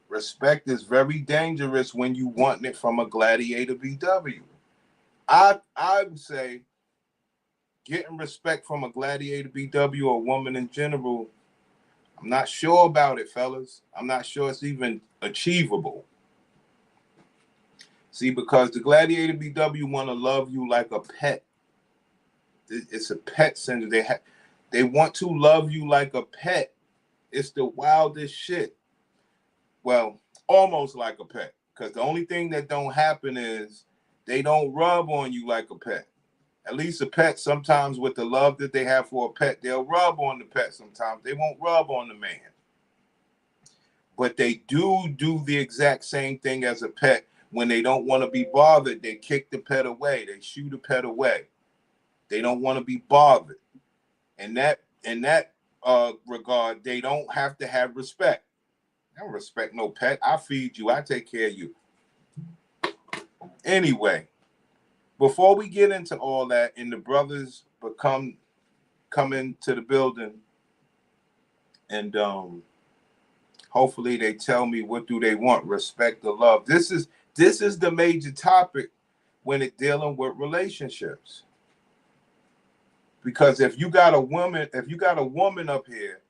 Respect is very dangerous when you want it from a gladiator BW. I would say getting respect from a gladiator BW or a woman in general, I'm not sure about it, fellas. I'm not sure it's even achievable. See, because the gladiator BW want to love you like a pet. It's a pet syndrome. They want to love you like a pet. It's the wildest shit. Well, almost like a pet. Because the only thing that don't happen is they don't rub on you like a pet. At least a pet, sometimes with the love that they have for a pet, they'll rub on the pet sometimes. They won't rub on the man. But they do the exact same thing as a pet. When they don't want to be bothered, they kick the pet away. They shoo the pet away. They don't want to be bothered. And in that regard, they don't have to have respect. I don't respect no pet. I feed you. I take care of you. Anyway, before we get into all that and the brothers come into the building and hopefully they tell me what do they want, respect or love. This is the major topic when it's dealing with relationships. Because if you got a woman up here,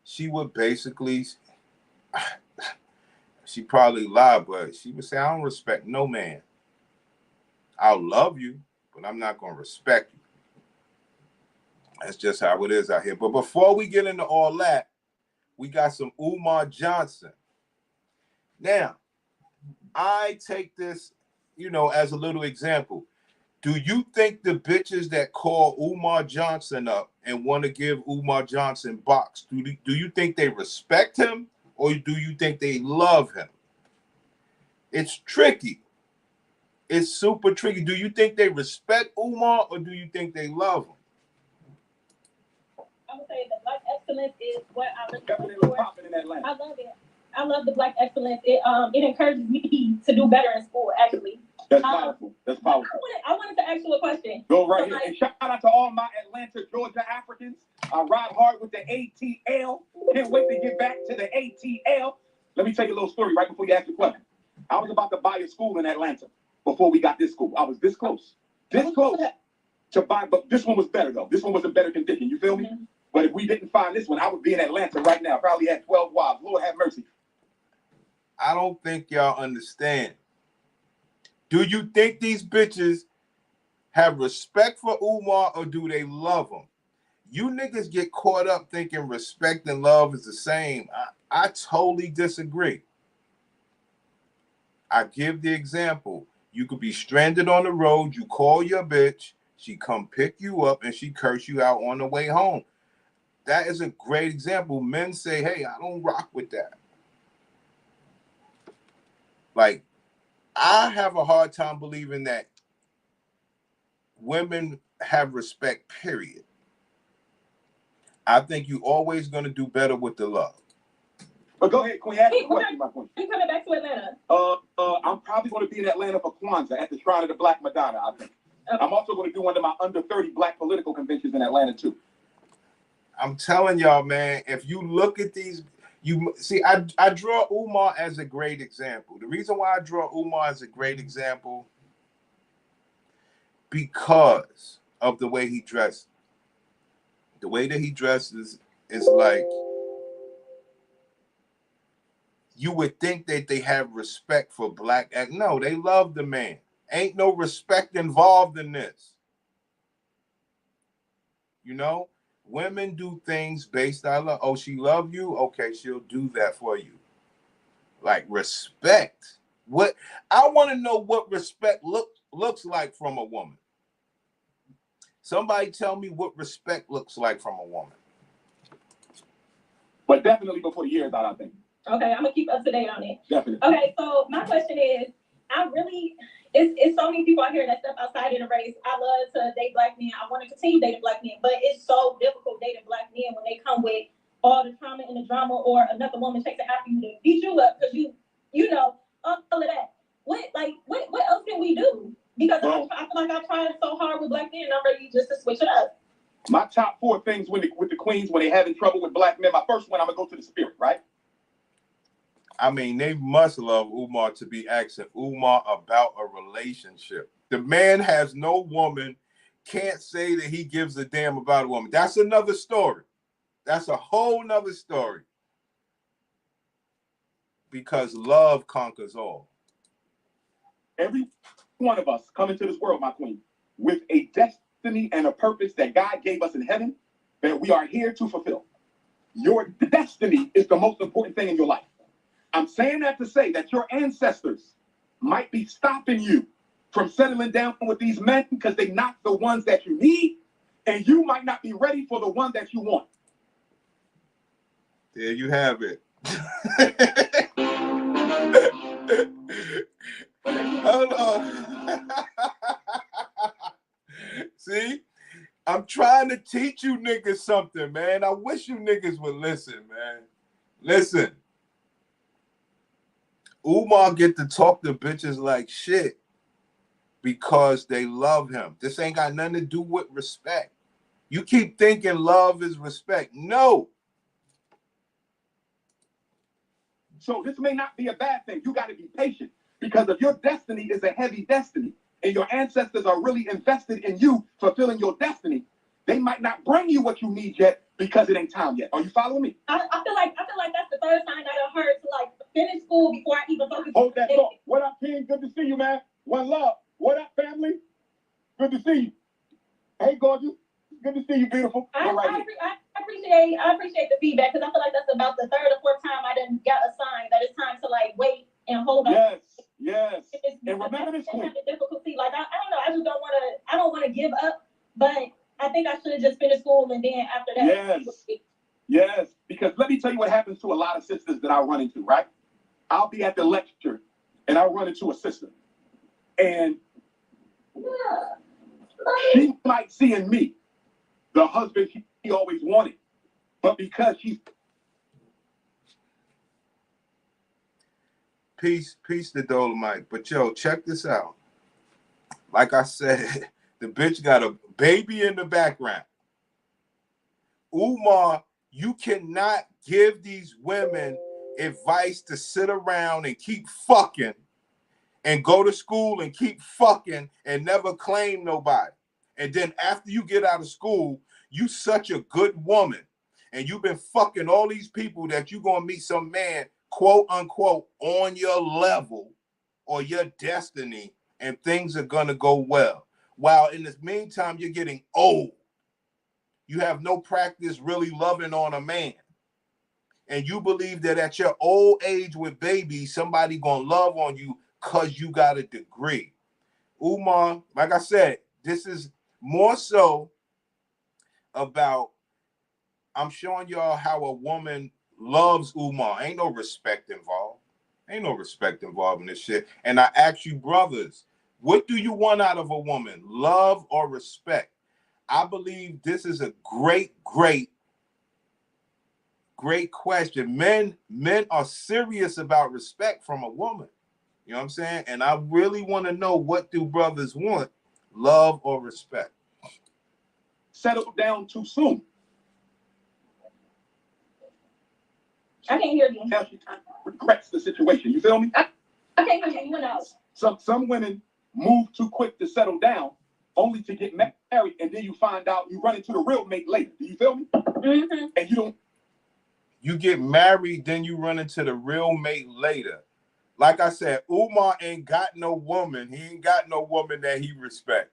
she would basically, she probably lie, but she would say, I don't respect no man. I'll love you, but I'm not going to respect you. That's just how it is out here. But before we get into all that, we got some Umar Johnson. Now, I take this, as a little example. Do you think the bitches that call Umar Johnson up and want to give Umar Johnson box, do you think they respect him or do you think they love him? It's tricky. It's super tricky. Do you think they respect Umar or do you think they love him? I would say the black excellence is what I look for. I love it. I love the black excellence. It encourages me to do better in school, actually. That's powerful. That's powerful. I wanted to ask you a question. Go right here. And shout out to all my Atlanta, Georgia Africans. I ride hard with the ATL. Can't wait to get back to the ATL. Let me tell you a little story right before you ask the question. I was about to buy a school in Atlanta before we got this school. I was this close to buy, but this one was better though. This one was in better condition. You feel me? Mm-hmm. But if we didn't find this one, I would be in Atlanta right now. Probably had 12 wives. Lord have mercy. I don't think y'all understand. Do you think these bitches have respect for Umar or do they love him? You niggas get caught up thinking respect and love is the same. I totally disagree. I give the example. You could be stranded on the road. You call your bitch. She come pick you up and she curse you out on the way home. That is a great example. Men say, hey, I don't rock with that. Like, I have a hard time believing that women have respect, period. I think you're always going to do better with the love. But go ahead, Queen. Ask the question, my point. Are you coming back to Atlanta? I'm probably going to be in Atlanta for Kwanzaa at the Shrine of the Black Madonna, I think. Okay. I'm also going to do one of my under 30 black political conventions in Atlanta, too. I'm telling y'all, man, if you look at these, you see, I draw Umar as a great example. The reason why I draw Umar as a great example, because of the way he dressed. The way that he dresses is like, you would think that they have respect for black. No, they love the man. Ain't no respect involved in this. Women do things based on love. Oh, she love you? Okay, she'll do that for you. Like respect. What I want to know what respect looks like from a woman. Somebody tell me what respect looks like from a woman. But definitely before the year is out, I think. Okay, I'm gonna keep up to date on it. Definitely. Okay, so my question is, it's so many people out here that step outside of the race. I love to date black men. I want to continue dating black men, but it's so difficult dating black men when they come with all the trauma and the drama, or another woman chasing after you to beat you up because you know all of that. What else can we do? Because I feel like I tried so hard with black men, and I'm ready just to switch it up. My top 4 things with the queens when they having trouble with black men. My first one, I'm gonna go to the spirit, right? I mean, they must love Umar to be asking Umar about a relationship. The man has no woman, can't say that he gives a damn about a woman. That's another story. That's a whole nother story. Because love conquers all. Every one of us come into this world, my queen, with a destiny and a purpose that God gave us in heaven that we are here to fulfill. Your destiny is the most important thing in your life. I'm saying that to say that your ancestors might be stopping you from settling down with these men because they're not the ones that you need, and you might not be ready for the one that you want. There you have it. Hold on. See? I'm trying to teach you niggas something, man. I wish you niggas would listen, man. Listen. Umar get to talk to bitches like shit because they love him. This ain't got nothing to do with respect. You keep thinking love is respect. No. So this may not be a bad thing. You got to be patient because if your destiny is a heavy destiny and your ancestors are really invested in you fulfilling your destiny, they might not bring you what you need yet because it ain't time yet. Are you following me? I feel like that's the third sign I done heard to like finish school before I even focus. Hold that thought. What up, King? Good to see you, man. One love. What up, family? Good to see you. Hey, gorgeous. Good to see you, beautiful. I appreciate the feedback because I feel like that's about the third or fourth time I done got a sign that it's time to like wait and hold on. Yes. And remember this, queen. Difficulty. Like I don't know. I just don't want to. I don't want to give up. But I think I should have just finished school and then after that. Yes. Because let me tell you what happens to a lot of sisters that I run into. Right? I'll be at the lecture and I'll run into a sister, and she might see in me the husband he always wanted, but because she's Peace to Dolomite. But yo, check this out. Like I said, the bitch got a baby in the background. Umar, you cannot give these women advice to sit around and keep fucking and go to school and keep fucking and never claim nobody. And then after you get out of school, you such a good woman and you've been fucking all these people that you're going to meet some man, quote unquote, on your level or your destiny, and things are going to go well. While in the meantime, you're getting old. You have no practice really loving on a man. And you believe that at your old age with babies, somebody going to love on you because you got a degree. Umar, like I said, this is more so about, I'm showing y'all how a woman loves Umar. Ain't no respect involved. Ain't no respect involved in this shit. And I ask you, brothers, what do you want out of a woman? Love or respect? I believe this is a great question. Men are serious about respect from a woman. You know what I'm saying? And I really want to know, what do brothers want? Love or respect? Settle down too soon. I can't hear you. Now she regrets the situation. You feel me? I can't hear you. What else? Some women move too quick to settle down, only to get married, and then you find out you run into the real mate later. Do you feel me? Mm-hmm. And you don't. You get married, then you run into the real mate later. Like I said, Umar ain't got no woman. He ain't got no woman that he respect.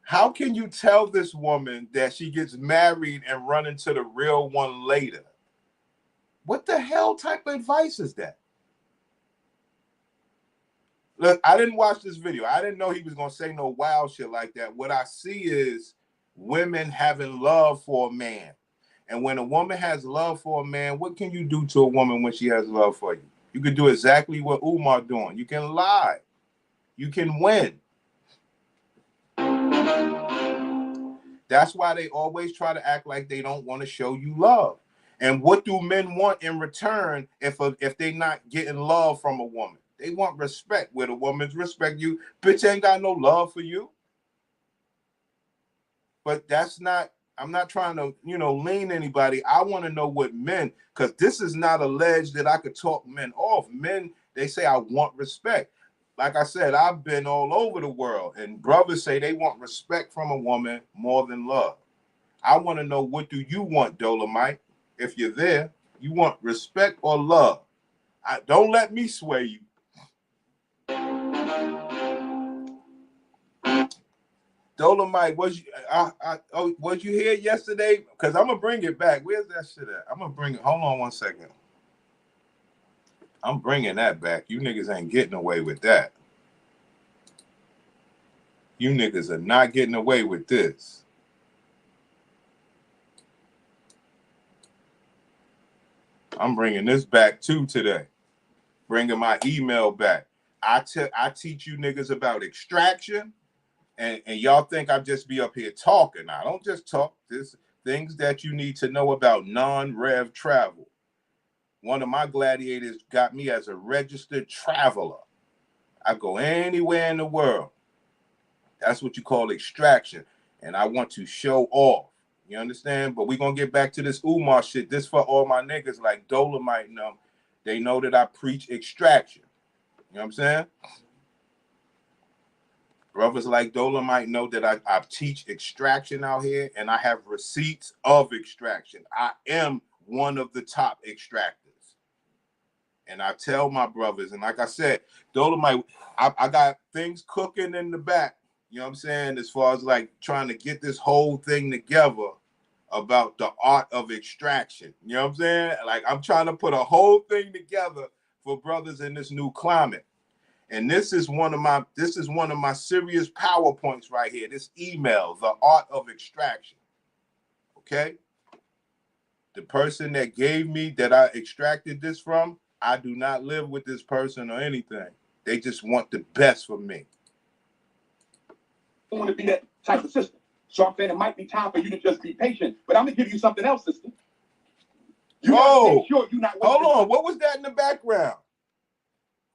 How can you tell this woman that she gets married and run into the real one later? What the hell type of advice is that? Look, I didn't watch this video. I didn't know he was going to say no wild shit like that. What I see is women having love for a man. And when a woman has love for a man, what can you do to a woman when she has love for you? You can do exactly what Umar doing. You can lie. You can win. That's why they always try to act like they don't want to show you love. And what do men want in return if they're not getting love from a woman? They want respect. Where the woman's respect you, bitch ain't got no love for you. But that's not I'm not trying to, lean anybody. I want to know what men, because this is not alleged that I could talk men off. Men, they say, I want respect. Like I said, I've been all over the world, and brothers say they want respect from a woman more than love. I want to know, what do you want, Dolomite? If you're there, you want respect or love? Don't let me sway you. Dolomite, was you here yesterday? Because I'm gonna bring it back. Where's that shit at? I'm gonna bring it. Hold on one second. I'm bringing that back. You niggas ain't getting away with that. You niggas are not getting away with this. I'm bringing this back too today. Bringing my email back. I teach you niggas about extraction. And y'all think I just be up here talking. I don't just talk. There's things that you need to know about non-rev travel. One of my gladiators got me as a registered traveler. I go anywhere in the world. That's what you call extraction. And I want to show off. You understand? But we're going to get back to this Umar shit. This for all my niggas like Dolomite and them. They know that I preach extraction. You know what I'm saying? Brothers like Dolomite know that I teach extraction out here, and I have receipts of extraction. I am one of the top extractors. And I tell my brothers, and like I said, Dolomite, I got things cooking in the back, you know what I'm saying, as far as like trying to get this whole thing together about the art of extraction. You know what I'm saying? Like, I'm trying to put a whole thing together for brothers in this new climate. And this is one of my serious PowerPoints right here. This email, the art of extraction. Okay? The person that gave me, that I extracted this from, I do not live with this person or anything. They just want the best for me. I want to be that type of sister. So I'm saying it might be time for you to just be patient. But I'm gonna give you something else, sister. You gotta make sure you're not wasting. Hold on. What was that in the background?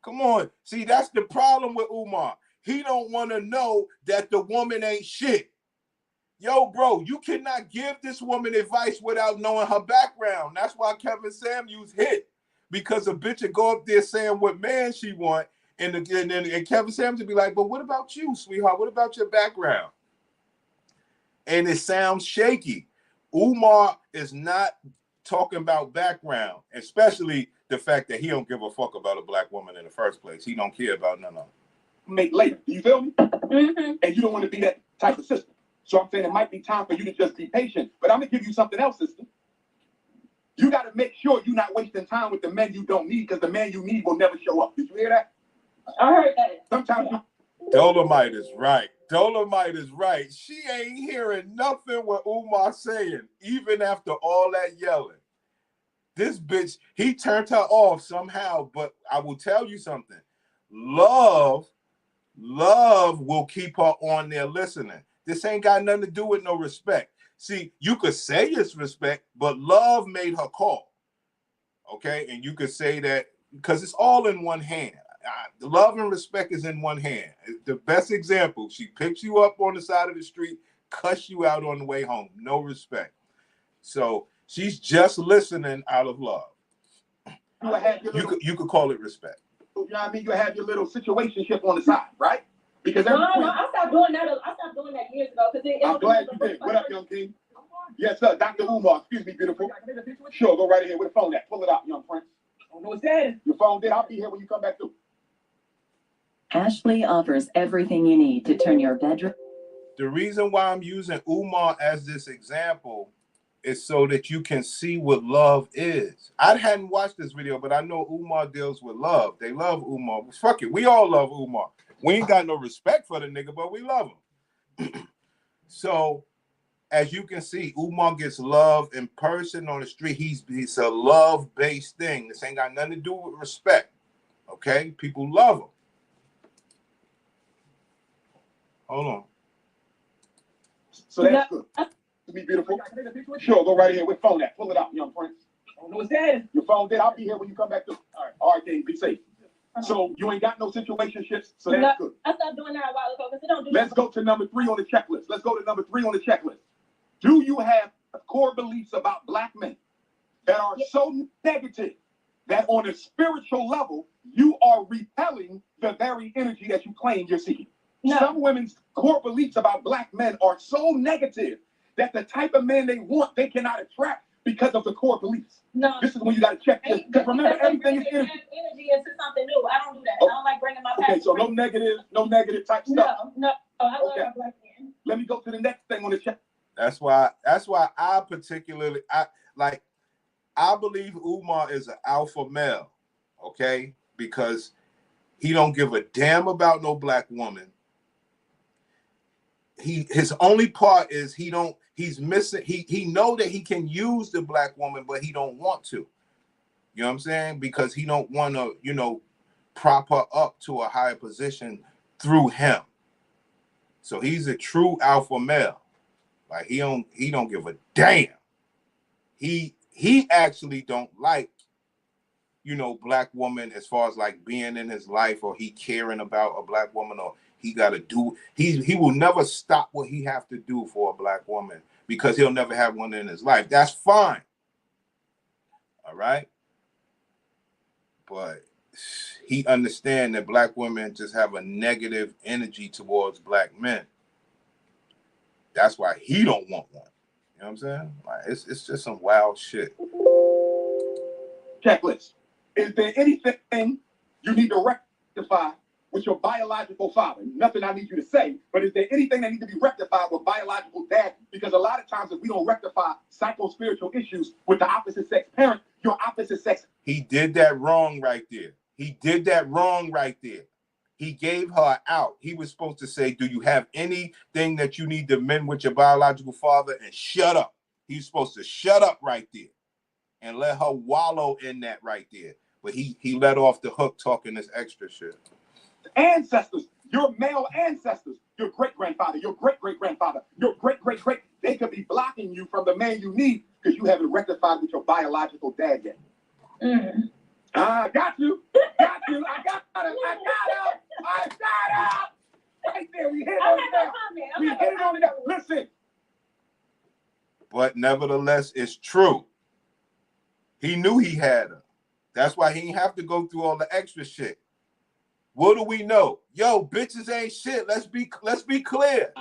Come on. See, that's the problem with Umar. He don't want to know that the woman ain't shit. Yo, bro, you cannot give this woman advice without knowing her background. That's why Kevin Samuels hit. Because a bitch would go up there saying what man she want, and Kevin Samuels would be like, but what about you, sweetheart? What about your background? And it sounds shaky. Umar is not talking about background, especially the fact that he don't give a fuck about a black woman in the first place. He don't care about none of them. Make later. Do you feel me? Mm-hmm. And you don't want to be that type of sister. So I'm saying it might be time for you to just be patient. But I'm going to give you something else, sister. You got to make sure you're not wasting time with the men you don't need, because the man you need will never show up. Did you hear that? I heard that. Sometimes Dolomite is right. Dolomite is right. She ain't hearing nothing what Umar saying, even after all that yelling. This bitch, he turned her off somehow, but I will tell you something. Love will keep her on there listening. This ain't got nothing to do with no respect. See, you could say it's respect, but love made her call. Okay? And you could say that because it's all in one hand. Love and respect is in one hand. The best example, she picks you up on the side of the street, cuss you out on the way home. No respect. So she's just listening out of love. You could call it respect. You know what I mean? You have your little situationship on the side, right? Because no, I stopped doing that. I stopped doing that years ago. I'm glad you did. What up, young king? Yes, sir. Dr. Umar. Excuse me, beautiful. Sure, go right ahead. Where the phone at? Pull it out, young friend. I don't know what's that. Your phone did. I'll be here when you come back through. Ashley offers everything you need to turn your bedroom. The reason why I'm using Umar as this example is so that you can see what love is. I hadn't watched this video, but I know Umar deals with love. They love Umar. Fuck it. We all love Umar. We ain't got no respect for the nigga, but we love him. So, as you can see, Umar gets love in person on the street. He's a love-based thing. This ain't got nothing to do with respect. Okay? People love him. Hold on. So that's good. To be beautiful. Sure, go right ahead. Where the phone at? Pull it out, young friend. I don't know what's that. Your phone did. I'll be here when you come back through. All right, then. Be safe. So you ain't got no situationships, so that's good. I stopped doing that a while ago because it don't do. Let's go to number 3 on the checklist. Do you have core beliefs about black men that are so negative that on a spiritual level, you are repelling the very energy that you claim you're seeking? No. Some women's core beliefs about black men are so negative that the type of man they want, they cannot attract because of the core beliefs. No. This is when you got to check this. Because remember, everything is energy. Energy into something new. I don't do that. I don't like bringing my past. Okay, so no negative type stuff. No. Oh, I love my black men. Let me go to the next thing on the check. That's why I particularly, I believe Umar is an alpha male, okay? Because he don't give a damn about no black woman. His only part is he's missing, he know that he can use the black woman, but he don't want to. You know what I'm saying? Because he don't want to, prop her up to a higher position through him. So he's a true alpha male. Like he don't give a damn. He actually don't like, black woman as far as like being in his life, or he caring about a black woman, or he got to do. He will never stop what he have to do for a black woman because he'll never have one in his life. That's fine. All right. But he understands that black women just have a negative energy towards black men. That's why he don't want one. You know what I'm saying? Like it's just some wild shit. Checklist. Is there anything you need to rectify with your biological father? Nothing I need you to say, but is there anything that needs to be rectified with biological dad? Because a lot of times if we don't rectify psycho-spiritual issues with the opposite sex parent, your opposite sex. He did that wrong right there. He did that wrong right there. He gave her out. He was supposed to say, do you have anything that you need to mend with your biological father? And shut up. He's supposed to shut up right there and let her wallow in that right there. But he let off the hook talking this extra shit. Ancestors, your male ancestors, your great-grandfather, your great-great-grandfather, your great-great-great, they could be blocking you from the man you need because you haven't rectified with your biological dad yet. Got you. Got you. I got him. Right there. We hit it on it now. We hit it on it now. Listen. But nevertheless, it's true. He knew he had her. That's why he didn't have to go through all the extra shit. What do we know? Yo, bitches ain't shit. Let's be clear.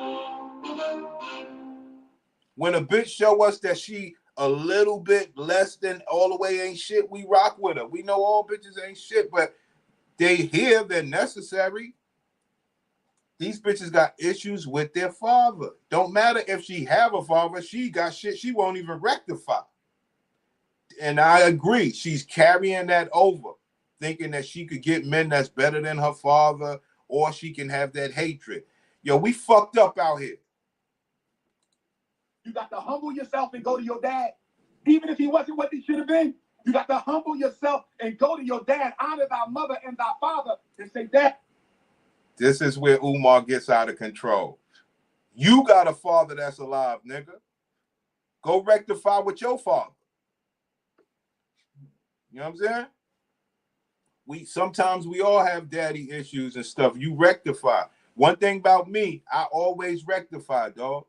When a bitch show us that she a little bit less than all the way ain't shit, we rock with her. We know all bitches ain't shit, but they're necessary. These bitches got issues with their father. Don't matter if she have a father, she got shit she won't even rectify. And I agree, she's carrying that over, thinking that she could get men that's better than her father, or she can have that hatred. Yo, we fucked up out here. You got to humble yourself and go to your dad. Even if he wasn't what he should have been, you got to humble yourself and go to your dad, honor thy mother and thy father, and say, Dad. This is where Umar gets out of control. You got a father that's alive, nigga. Go rectify with your father. You know what I'm saying? Sometimes we all have daddy issues and stuff. You rectify. One thing about me, I always rectify, dog.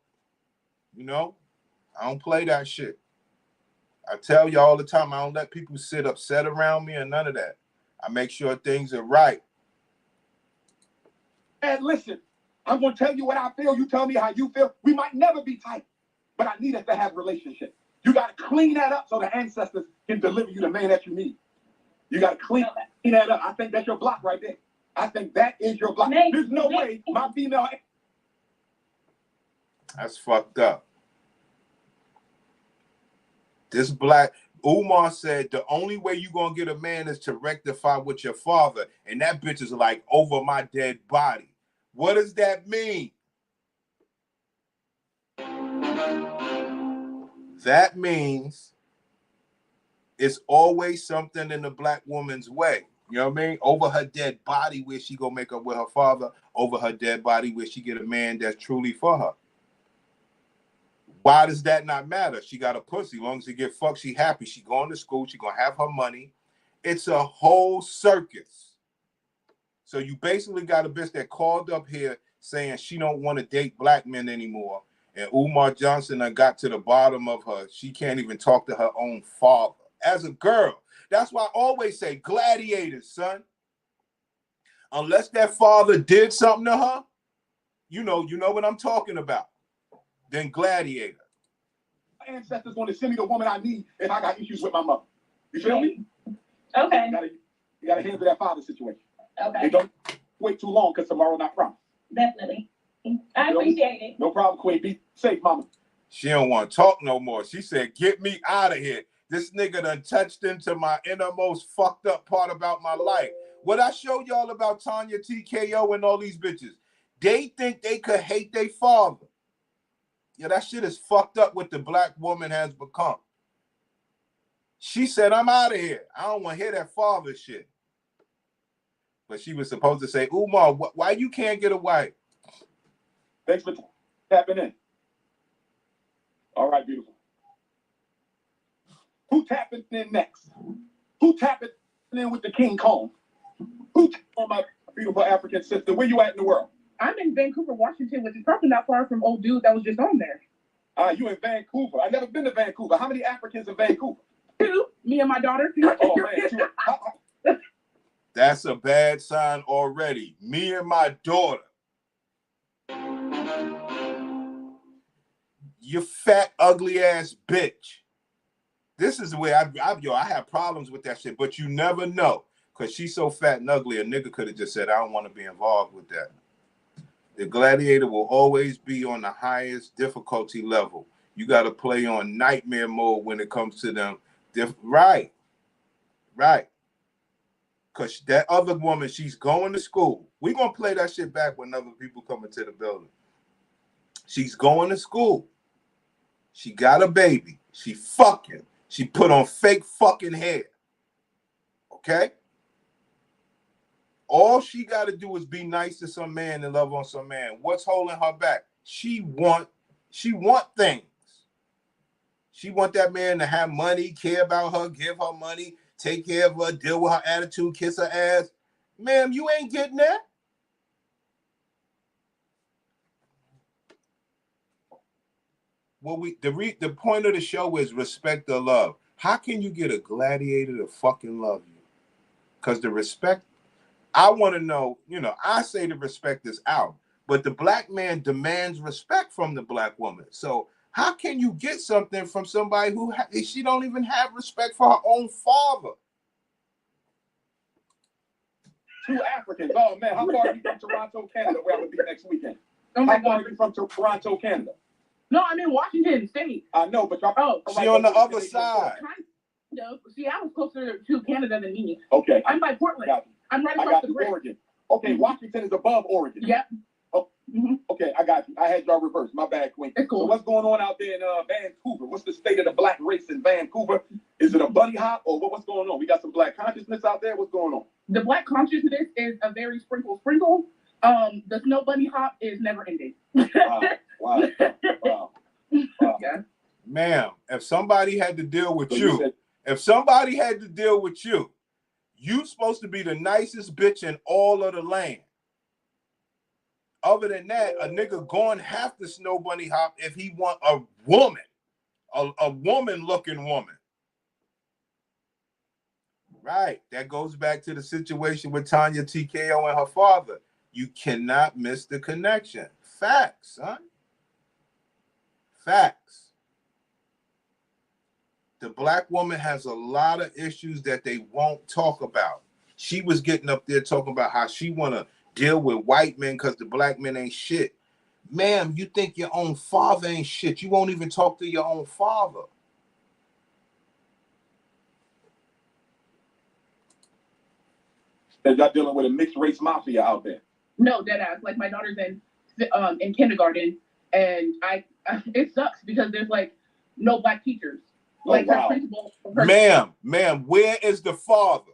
I don't play that shit. I tell you all the time, I don't let people sit upset around me or none of that. I make sure things are right. And listen, I'm going to tell you what I feel. You tell me how you feel. We might never be tight, but I need us to have a relationship. You got to clean that up so the ancestors can deliver you the man that you need. You got to clean that up. I think that's your block right there. I think that is your block. There's no way my female. That's fucked up. This black Umar said the only way you gonna get a man is to rectify with your father, and that bitch is like over my dead body. What does that mean? That means it's always something in the black woman's way. You know what I mean? Over her dead body where she go make up with her father, over her dead body where she get a man that's truly for her. Why does that not matter? She got a pussy. As long as she get fucked, she happy. She going to school. She going to have her money. It's a whole circus. So you basically got a bitch that called up here saying she don't want to date black men anymore. And Umar Johnson done got to the bottom of her. She can't even talk to her own father. As a girl. That's why I always say gladiators, son. Unless that father did something to her, you know what I'm talking about. Then gladiator. My ancestors want to send me the woman I need if I got issues with my mother. You feel me? Okay. You gotta handle that father situation. Okay. And don't wait too long because tomorrow not promised. Definitely. I appreciate it. No problem, Queen. Be safe, mama. She don't want to talk no more. She said, get me out of here. This nigga done touched into my innermost fucked up part about my life. What I showed y'all about Tanya TKO and all these bitches, they think they could hate their father. Yeah, that shit is fucked up what the black woman has become. She said, I'm out of here. I don't want to hear that father shit. But she was supposed to say, Umar, why you can't get a wife? Thanks for tapping in. All right, beautiful. Who tapping in next? Who tapping in with the King Kong? Who tapping on my beautiful African sister? Where you at in the world? I'm in Vancouver, Washington, which is probably not far from old dude that was just on there. You in Vancouver. I've never been to Vancouver. How many Africans in Vancouver? 2, me and my daughter. Oh, man. 2. That's a bad sign already. Me and my daughter. You fat, ugly ass bitch. This is the way I have problems with that shit, but you never know. Because she's so fat and ugly, a nigga could have just said, I don't want to be involved with that. The gladiator will always be on the highest difficulty level. You got to play on nightmare mode when it comes to them. Right. Because that other woman, she's going to school. We're going to play that shit back when other people come into the building. She's going to school. She got a baby. She fucking. She put on fake fucking hair. Okay? All she got to do is be nice to some man and love on some man. What's holding her back? She want things. She want that man to have money, care about her, give her money, take care of her, deal with her attitude, kiss her ass. Ma'am, you ain't getting that. Well, the point of the show is respect or love. How can you get a gladiator to fucking love you? Because the respect, I want to know, I say the respect is out, but the black man demands respect from the black woman. So how can you get something from somebody who she don't even have respect for her own father? 2 Africans. Oh, man. How far are you from Toronto, Canada, where I'm going to be next weekend? Oh my How far God. are you from Toronto, Canada? No, I'm in Washington State. I know, but y'all. Oh, she on the other side. Kind of. See, I was closer to Canada than me. Okay. I'm by Portland. I'm right I across got the bridge. Oregon. Okay, Washington is above Oregon. Yep. Oh, okay, I got you. I had y'all reversed. My bad, Queen. It's cool. So what's going on out there in Vancouver? What's the state of the black race in Vancouver? Is it a bunny hop or what's going on? We got some black consciousness out there. What's going on? The black consciousness is a very sprinkle. The snow bunny hop is never ending. Wow. Yeah. Ma'am, if somebody had to deal with you supposed to be the nicest bitch in all of the land. Other than that, a nigga going have to snow bunny hop if he want a woman, a woman-looking woman. Right. That goes back to the situation with Tanya TKO and her father. You cannot miss the connection. Facts, son. Facts. The black woman has a lot of issues that they won't talk about. She was getting up there talking about how she want to deal with white men because the black men ain't shit. Ma'am, you think your own father ain't shit. You won't even talk to your own father. That y'all dealing with a mixed race mafia out there. No, deadass. Like my daughter's in kindergarten, and it sucks because there's like no black teachers. Like her principal. Ma'am, where is the father?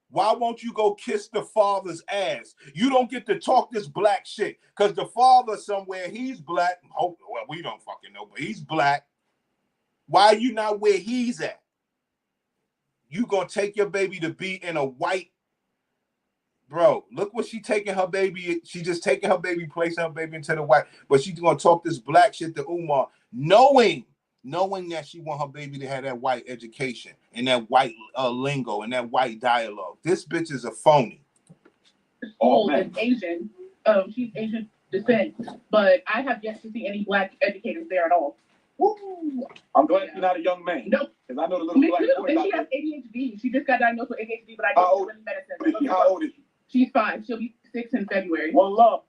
Why won't you go kiss the father's ass? You don't get to talk this black shit because the father somewhere, he's black. Well, we don't fucking know, but he's black. Why are you not where he's at? You gonna take your baby to be in a white Bro, look what she taking her baby. She just taking her baby, placing her baby into the white. But she's gonna talk this black shit to Umar, knowing that she want her baby to have that white education and that white lingo and that white dialogue. This bitch is a phony. School is Asian. She's Asian descent, but I have yet to see any black educators there at all. Woo! I'm glad you're not a young man. No. Because I know the little Me black too. boys And out she there. has ADHD. She just got diagnosed with ADHD, but I How don't old- know medicine. How old is she? She's 5. She'll be 6 in February. One love.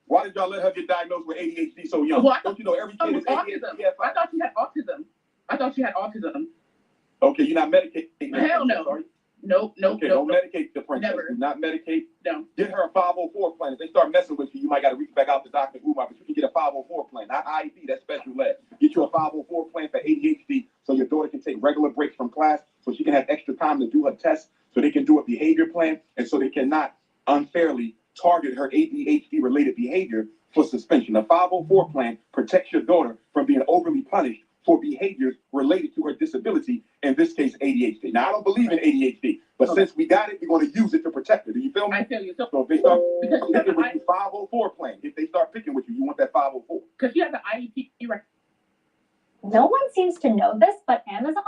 Why did y'all let her get diagnosed with ADHD so young? Well, Don't you know every kid is autism. ADHD? I thought she had autism. Okay, you're not medicating. Hell no. Sorry. Nope. Okay, don't medicate the princess. Never. Do not medicate. No. Get her a 504 plan. If they start messing with you, you might got to reach back out to Dr. Umar, but you can get a 504 plan, not IEP, that's special ed. Get you a 504 plan for ADHD so your daughter can take regular breaks from class so she can have extra time to do her tests, so they can do a behavior plan, and so they cannot unfairly target her ADHD-related behavior for suspension. A 504 plan protects your daughter from being overly punished for behaviors related to her disability, in this case, ADHD. Now, I don't believe in ADHD, but since we got it, we're going to use it to protect her. Do you feel me? I feel you. So So if they start because she has picking an with you, 504 plan. If they start picking with you, you want that 504. because she has an IEP. No one seems to know this, but Amazon